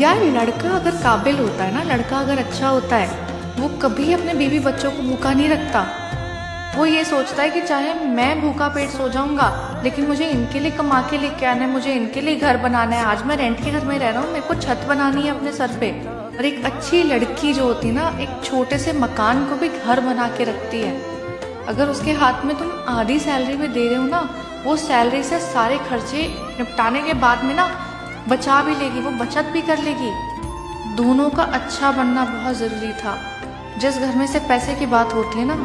यार लड़का अगर काबिल होता है ना, लड़का अगर अच्छा होता है, वो कभी अपने बीवी बच्चों को भूखा नहीं रखता। वो ये सोचता है कि चाहे मैं भूखा पेट सो जाऊंगा, लेकिन मुझे इनके लिए कमा के लेके आना है, मुझे इनके लिए घर बनाना है। आज मैं रेंट के घर में रह रहा हूँ, मेरे को छत बनानी है अपने सर पे। और एक अच्छी लड़की जो होती है ना, एक छोटे से मकान को भी घर बना के रखती है। अगर उसके हाथ में तुम आधी सैलरी में दे रहे हो ना, वो सैलरी से सारे खर्चे निपटाने के बाद में ना बचा भी लेगी, वो बचत भी कर लेगी। दोनों का अच्छा बनना बहुत ज़रूरी था। जिस घर में से पैसे की बात होती है ना,